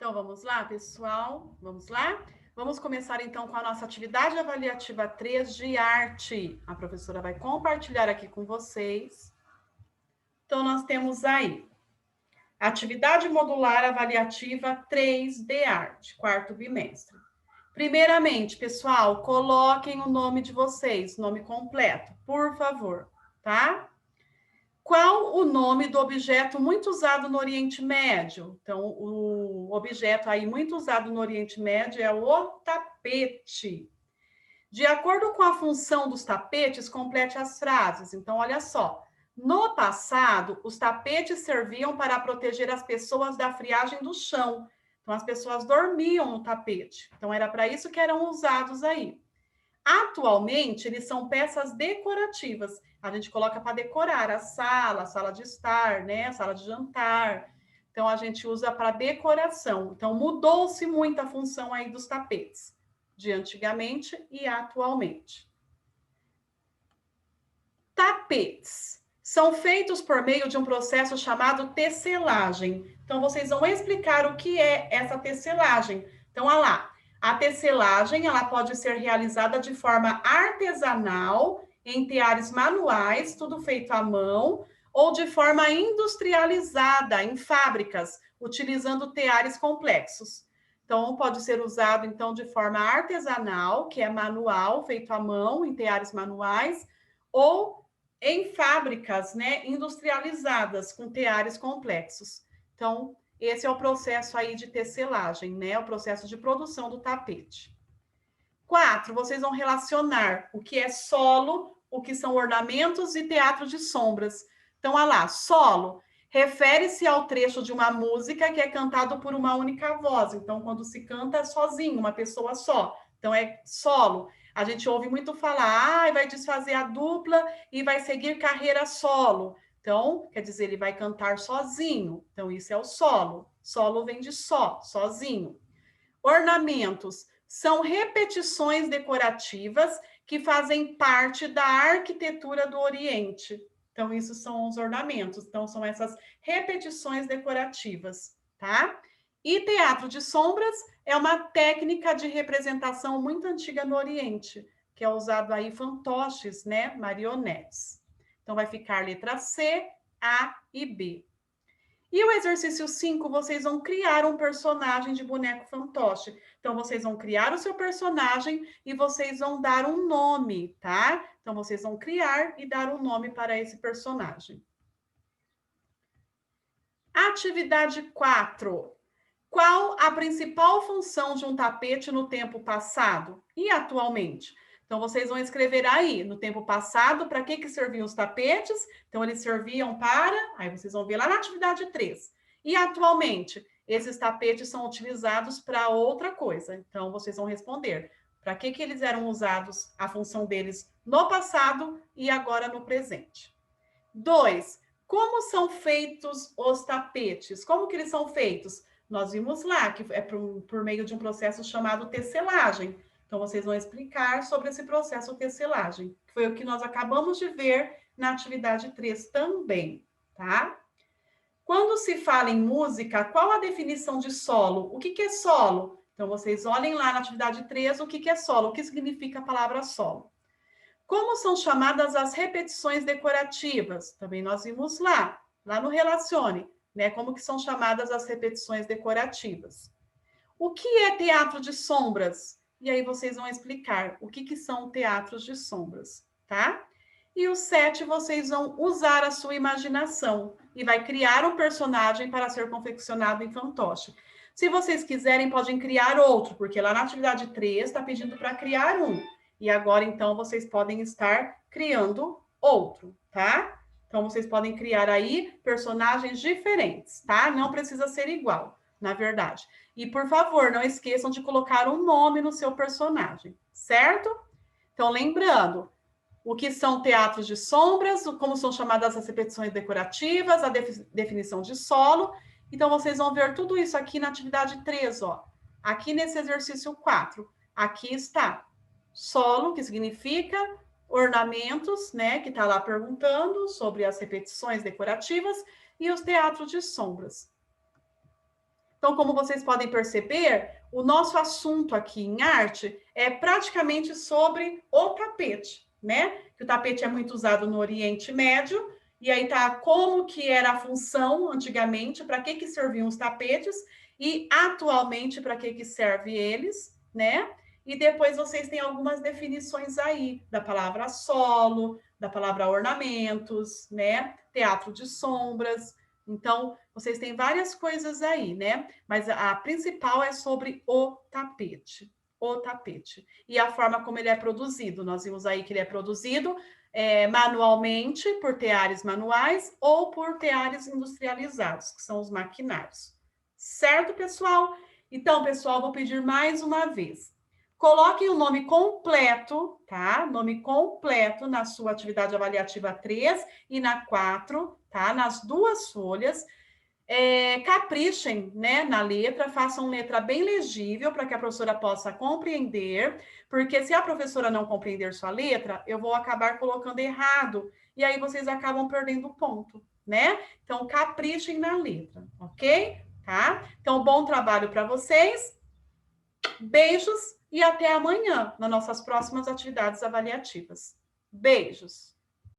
Então, vamos lá, pessoal? Vamos lá? Vamos começar, então, com a nossa atividade avaliativa 3 de arte. A professora vai compartilhar aqui com vocês. Então, nós temos aí atividade modular avaliativa 3 de arte, quarto bimestre. Primeiramente, pessoal, coloquem o nome de vocês, nome completo, por favor, tá? Qual o nome do objeto muito usado no Oriente Médio? Então, o objeto aí muito usado no Oriente Médio é o tapete. De acordo com a função dos tapetes, complete as frases. Então, olha só. No passado, os tapetes serviam para proteger as pessoas da friagem do chão. Então, as pessoas dormiam no tapete. Então, era para isso que eram usados aí. Atualmente, eles são peças decorativas. A gente coloca para decorar a sala de estar, né? A sala de jantar. Então, a gente usa para decoração. Então, mudou-se muito a função aí dos tapetes, de antigamente e atualmente. Tapetes são feitos por meio de um processo chamado tecelagem. Então, vocês vão explicar o que é essa tecelagem. Então, olha lá. A tecelagem, ela pode ser realizada de forma artesanal, em teares manuais, tudo feito à mão, ou de forma industrializada, em fábricas, utilizando teares complexos. Então, pode ser usado, então, de forma artesanal, que é manual, feito à mão, em teares manuais, ou em fábricas, né, industrializadas, com teares complexos. Então, esse é o processo aí de tecelagem, né? O processo de produção do tapete. 4, vocês vão relacionar o que é solo, o que são ornamentos e teatro de sombras. Então, olha lá, solo refere-se ao trecho de uma música que é cantado por uma única voz. Então, quando se canta sozinho, uma pessoa só. Então, é solo. A gente ouve muito falar, vai desfazer a dupla e vai seguir carreira solo. Então, quer dizer, ele vai cantar sozinho. Então, isso é o solo. Solo vem de só, sozinho. Ornamentos são repetições decorativas que fazem parte da arquitetura do Oriente. Então, isso são os ornamentos. Então, são essas repetições decorativas, tá? E teatro de sombras é uma técnica de representação muito antiga no Oriente, que é usado aí fantoches, né? Marionetes. Então, vai ficar letra C, A e B. E o exercício 5, vocês vão criar um personagem de boneco fantoche. Então, vocês vão criar o seu personagem e vocês vão dar um nome, tá? Então, vocês vão criar e dar um nome para esse personagem. Atividade 4. Qual a principal função de um tapete no tempo passado e atualmente? Então, vocês vão escrever aí, no tempo passado, para que serviam os tapetes? Então, eles serviam para... Aí vocês vão ver lá na atividade 3. E atualmente, esses tapetes são utilizados para outra coisa. Então, vocês vão responder para que eles eram usados, a função deles no passado e agora no presente. 2. Como são feitos os tapetes? Como que eles são feitos? Nós vimos lá que é por meio de um processo chamado tecelagem. Então, vocês vão explicar sobre esse processo tecelagem, que foi o que nós acabamos de ver na atividade 3 também, tá? Quando se fala em música, qual a definição de solo? O que é solo? Então, vocês olhem lá na atividade 3 o que é solo, o que significa a palavra solo. Como são chamadas as repetições decorativas? Também nós vimos lá no Relacione, né? Como que são chamadas as repetições decorativas. O que é teatro de sombras? E aí vocês vão explicar o que são teatros de sombras, tá? E o 7, vocês vão usar a sua imaginação e vai criar um personagem para ser confeccionado em fantoche. Se vocês quiserem, podem criar outro, porque lá na atividade 3 está pedindo para criar um. E agora, então, vocês podem estar criando outro, tá? Então, vocês podem criar aí personagens diferentes, tá? Não precisa ser igual, na verdade. E, por favor, não esqueçam de colocar um nome no seu personagem, certo? Então, lembrando, o que são teatros de sombras, como são chamadas as repetições decorativas, a definição de solo. Então, vocês vão ver tudo isso aqui na atividade 3, ó. Aqui nesse exercício 4. Aqui está solo, que significa ornamentos, né? Que está lá perguntando sobre as repetições decorativas e os teatros de sombras. Então, como vocês podem perceber, o nosso assunto aqui em arte é praticamente sobre o tapete, né? Que o tapete é muito usado no Oriente Médio, e aí tá como que era a função antigamente, para que serviam os tapetes, e atualmente para que serve eles, né? E depois vocês têm algumas definições aí da palavra solo, da palavra ornamentos, né? Teatro de sombras. Então, vocês têm várias coisas aí, né? Mas a principal é sobre o tapete. O tapete. E a forma como ele é produzido. Nós vimos aí que ele é produzido manualmente, por teares manuais, ou por teares industrializados, que são os maquinários. Certo, pessoal? Então, pessoal, vou pedir mais uma vez. Coloquem o nome completo, tá? Nome completo na sua atividade avaliativa 3 e na 4, tá? Nas duas folhas. Caprichem, né, na letra, façam letra bem legível para que a professora possa compreender, porque se a professora não compreender sua letra, eu vou acabar colocando errado, e aí vocês acabam perdendo o ponto, né? Então, caprichem na letra, ok? Tá? Então, bom trabalho para vocês. Beijos e até amanhã nas nossas próximas atividades avaliativas. Beijos!